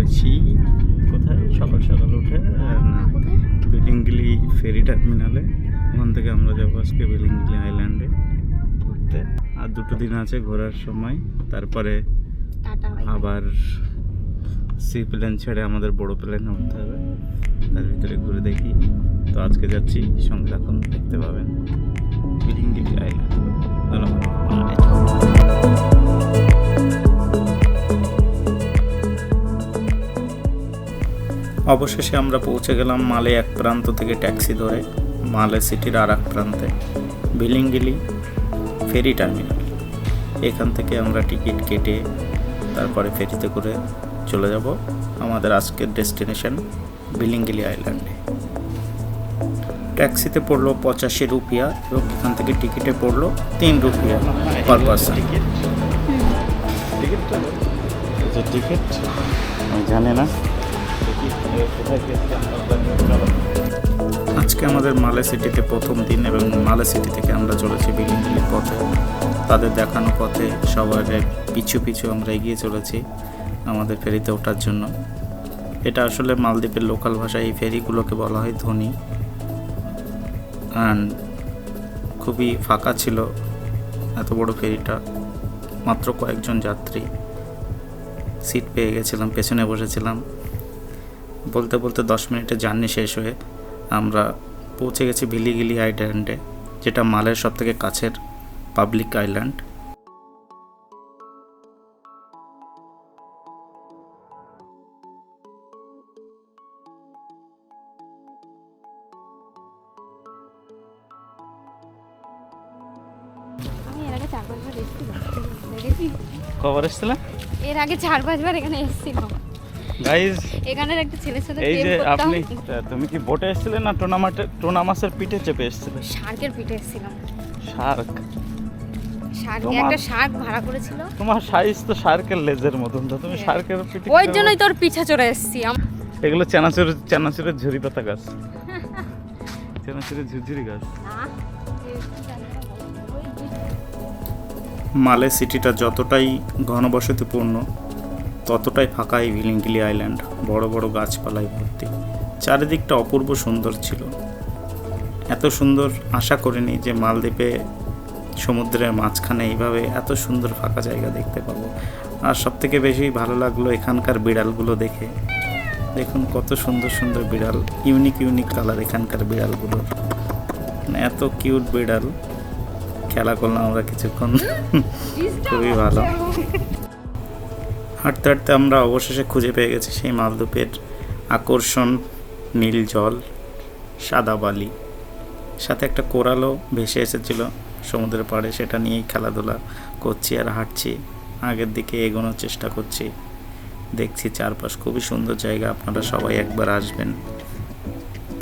রয়েছি কোথায়, সকাল সকাল উঠে বেলিঙ্গিলি ফেরি টার্মিনালে। ওখান থেকে আমরা যাবো আজকে বেলিঙ্গিলি আইল্যান্ডে ঘুরতে। আর 2 দিন আছে ঘোরার সময়, তারপরে আবার সি প্লেন ছেড়ে আমাদের বড় প্লেনে উঠতে হবে, তার ভিতরে ঘুরে দেখি। তো আজকে যাচ্ছি, সঙ্গে এখন দেখতে পাবেন বেলিঙ্গিলি আইল্যান্ড। অবশেষে আমরা পৌঁছে গেলাম মালে এক প্রান্ত থেকে ট্যাক্সি ধরে মালে সিটির আর এক প্রান্তে বেলিঙ্গিলি ফেরি টার্মিনাল। এখান থেকে আমরা টিকিট কেটে তারপরে ফেরিতে করে চলে যাব আমাদের আজকের ডেস্টিনেশন বেলিঙ্গিলি আইল্যান্ডে। ট্যাক্সিতে পড়লো 85 রুপিয়া এবং এখান থেকে টিকিটে পড়লো 3 রুপিয়া পার পার্সন। টিকিট আমি জানি না। আজকে আমাদের মালে সিটিতে প্রথম দিন এবং মালে সিটি থেকে আমরা চলেছি বেলিঙ্গিলির পথে। তাদের দেখানো পথে সবার পিছু পিছু আমরা এগিয়ে চলেছি আমাদের ফেরিতে ওঠার জন্য। এটা আসলে মালদ্বীপের লোকাল ভাষায় এই ফেরিগুলোকে বলা হয় ধনী। অ্যান্ড খুবই ফাঁকা ছিল এত বড় ফেরিটা, মাত্র কয়েকজন যাত্রী। সিট পেয়ে গেছিলাম, পেছনে বসেছিলাম। বলতে বলতে 10 মিনিটের জার্নি শেষ হয়ে আমরা পৌঁছে গেছি বেলিঙ্গিলি আইল্যান্ডে, যেটা মালের সব থেকে কাছের পাবলিক আইল্যান্ড। কবার এসেছিল? এর আগে 4-5 বার এখানে এসেছিলাম। গাইস, এখানের একটা ছেলের সাথে এই যে প্রেম করতাম। তুমি কি বোটে এসেছিলে না টোনামাসের পিঠে চেপে এসেছিলে? শার্কের পিঠে এসেছিলাম। শার্ক? একটা শার্ক ভাড়া করেছিল। তোমার সাইজ তো শার্কের লেজের মতন, তো তুমি শার্কের পিঠে? ওই জন্যই তোর পিঠে চড়ে এসেছি। এগুলো চানাচুরের ঝুরি পাতা গাছ, চানাচুরের ঝুরঝুরি গাছ। মালে সিটিটা যতটাই ঘনবসতিপূর্ণ ততটাই ফাঁকা এই বেলিঙ্গিলি আইল্যান্ড। বড় বড় গাছপালায় ভর্তি, চারিদিকটা অপূর্ব সুন্দর ছিল। এত সুন্দর আশা করিনি যে মালদ্বীপে সমুদ্রের মাঝখানে এইভাবে এত সুন্দর ফাঁকা জায়গা দেখতে পাবো। আর সবথেকে বেশি ভালো লাগলো এখানকার বিড়ালগুলো দেখে। দেখুন কত সুন্দর সুন্দর বিড়াল, ইউনিক কালার এখানকার বিড়ালগুলোর, এত কিউট বিড়াল। খেলা করলাম আমরা কিছুক্ষণ, খুবই ভালো। হাঁটতে হাঁটতে আমরা অবশেষে খুঁজে পেয়ে গেছি সেই মালদ্বীপের আকর্ষণ, নীল জল, সাদা বালি, সাথে একটা কোরালও ভেসে এসেছিল সমুদ্রের পাড়ে। সেটা নিয়েই খেলাধুলা করছি আর হাঁটছি, আগের দিকে এগোনোর চেষ্টা করছি। দেখছি চারপাশ খুবই সুন্দর জায়গা। আপনারা সবাই একবার আসবেন,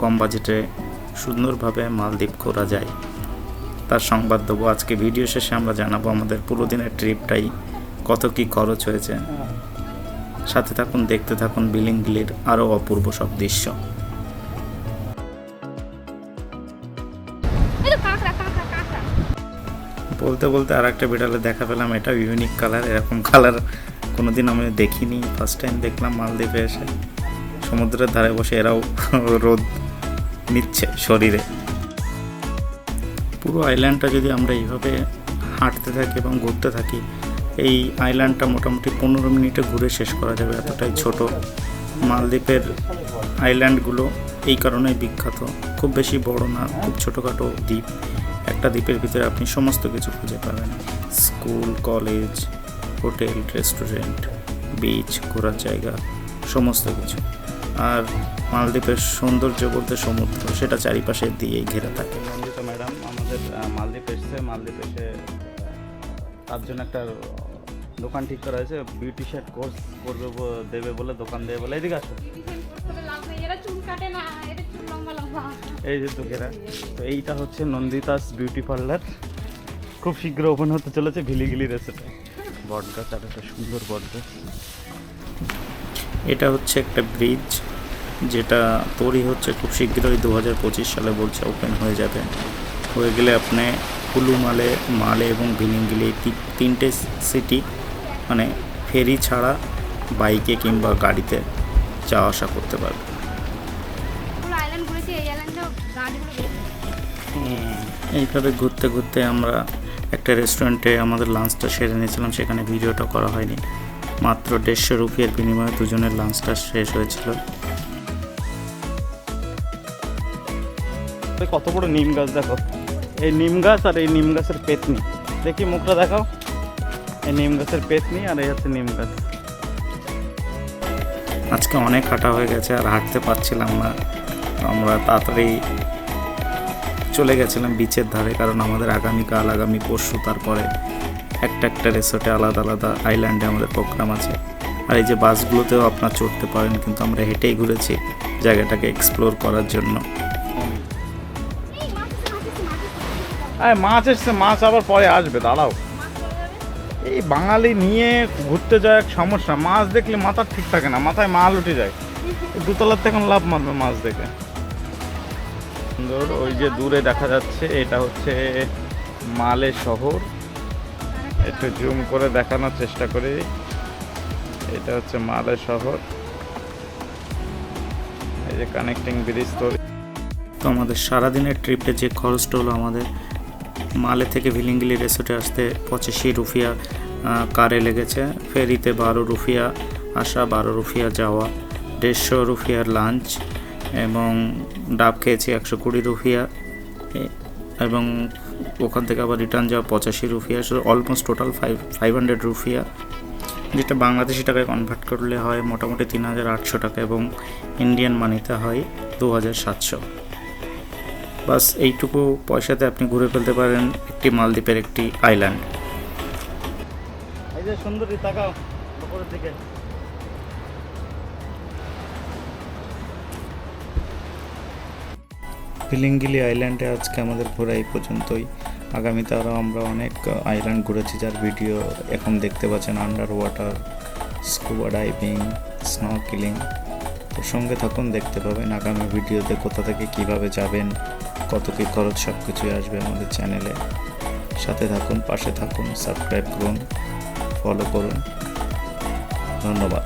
কম বাজেটে সুন্দরভাবে মালদ্বীপ ঘোরা যায়। তার সংবাদ দেবো আজকে ভিডিও শেষে। আমরা জানাবো আমাদের পুরো দিনের ট্রিপটাই কত কি খরচ হয়েছে। সাথে থাকুন, দেখতে থাকুন বেলিঙ্গিলির আরও অপূর্ব সব দৃশ্য। বলতে বলতে আর একটা বিড়ালে দেখা পেলাম, এটা ইউনিক কালার। এরকম কালার কোনোদিন আমি দেখিনি, ফার্স্ট টাইম দেখলাম মালদ্বীপে এসে। সমুদ্রের ধারে বসে এরাও রোদ নিচ্ছে শরীরে। পুরো আইল্যান্ডটা যদি আমরা এইভাবে হাঁটতে থাকি এবং ঘুরতে থাকি, এই আইল্যান্ডটা মোটামুটি 15 মিনিটে ঘুরে শেষ করা যাবে, এতটাই ছোট। মালদ্বীপের আইল্যান্ডগুলো এই কারণেই বিখ্যাত, খুব বেশি বড় না, খুব ছোটোখাটো দ্বীপ। একটা দ্বীপের ভিতরে আপনি সমস্ত কিছু খুঁজে পাবেন, school, college, hotel, restaurant, beach, ঘোরার জায়গা, সমস্ত কিছু। আর মালদ্বীপের সৌন্দর্য বলতে সমুদ্র, সেটা চারিপাশে দিয়েই ঘেরা থাকে। নন্দিতা ম্যাডাম আমাদের মালদ্বীপ এসছে, মালদ্বীপ এসে তার জন্য একটা দোকান ঠিক করা হয়েছে। বিউটি শার্ট কোর্স করবে, দেবে বলে, দোকান দেবে বলে। এদিকে আসো, এই যে তোকেরা। তো এইটা হচ্ছে নন্দিতাস বিউটি পার্লার, খুব শীঘ্র ওপেন হতে চলেছে বেলিঙ্গিলি রেসোর্টে। বটগাছ, আর একটা সুন্দর বটগাছ। এটা হচ্ছে একটা ব্রিজ যেটা তৈরি হচ্ছে খুব শীঘ্রই, 2025 সালে বলছে ওপেন হয়ে যাবে। হয়ে গেলে আপনি কুলু মালে এবং বেলিঙ্গিলি তিনটে সিটি মানে ফেরি ছাড়া বাইকে কিংবা গাড়িতে যাওয়া আসা করতে পারবে। পুরো আইল্যান্ড ঘুরেছি, এই আইল্যান্ডেও গাড়িগুলো বেশি। এইভাবে ঘুরতে ঘুরতে আমরা একটা রেস্টুরেন্টে আমাদের লাঞ্চটা সেরে নিয়েছিলাম, সেখানে ভিডিওটা করা হয়নি। মাত্র 150 রুপিয়ার বিনিময়ে দুজনের লাঞ্চটা শেষ হয়েছিল। কত বড় নিম গাছ দেখো, এই নিম গাছ আর এই নিম গাছের পেতনি, দেখি মুখটা দেখাও। এই নিম গাছের পেতনি আর এই হচ্ছে নিম গাছ। আজকে অনেক হাঁটা হয়ে গেছে, আর হাঁটতে পারছিলাম না। আমরা তাড়াতাড়ি চলে গেছিলাম বিচের ধারে, কারণ আমাদের আগামী পরশু তারপরে একটা রিসোর্টে আলাদা আলাদা আইল্যান্ডে আমাদের প্রোগ্রাম আছে। আর এই যে বাসগুলোতেও আপনারা চড়তে পারেন, কিন্তু আমরা হেঁটেই ঘুরেছি জায়গাটাকে এক্সপ্লোর করার জন্য। মাছ এসছে, মাছ আবার পরে আসবে, দাঁড়াও। এই বাঙালি নিয়ে ঘুরতে যায় এক সমস্যা, মাছ দেখলে মাথা ঠিক থাকে না, মাথায় মাল উঠে যায়। দুতলার থেকে লাভ মারবে মাছ দেখে। সুন্দর, ওই যে দূরে দেখা যাচ্ছে এটা হচ্ছে মালে শহর। একটু জুম করে দেখানোর চেষ্টা করি, এটা হচ্ছে মালে শহর। এই যে কানেক্টিং ব্রিজ তৈরি। তো আমাদের সারাদিনের ট্রিপে যে খরচটা হলো, আমাদের মালে থেকে ভিলিঙ্গিলি রিসোর্টে আসতে 85 রুপিয়া কারে লেগেছে, ফেরিতে 12 রুপিয়া আসা, 12 রুপিয়া যাওয়া, 150 রুপিয়ার লাঞ্চ, এবং ডাব খেয়েছি 120 রুপিয়া, এবং ওখান থেকে আবার রিটার্ন যাওয়া 85 রুপিয়া। সো অলমোস্ট টোটাল 500 রুপিয়া, যেটা বাংলাদেশি টাকায় কনভার্ট করলে হয় মোটামুটি 3800 টাকা, এবং ইন্ডিয়ান মানিতে হয় 2700। বাস এইটুকু পয়সাতে আপনি ঘুরে ফেলতে পারেন একটি মালদ্বীপের একটি আইল্যান্ড। এই যে সুন্দরী, তাকাও উপরের দিকে। ভিলিঙ্গিলি আইল্যান্ডে আজকে আমাদের ঘোরা এই পর্যন্তই। আগামীতে আরও আমরা অনেক আইল্যান্ড ঘুরেছি, যার ভিডিও এখন দেখতে পাচ্ছেন, under water, scuba diving, snorkelling. তো সঙ্গে থাকুন, দেখতে পাবেন আগামী ভিডিওতে কোথা থেকে কিভাবে যাবেন, কত কী খরচ, সব কিছুই আসবে আমাদের চ্যানেলে। সাথে থাকুন, পাশে থাকুন, সাবস্ক্রাইব করুন, ফলো করুন। ধন্যবাদ।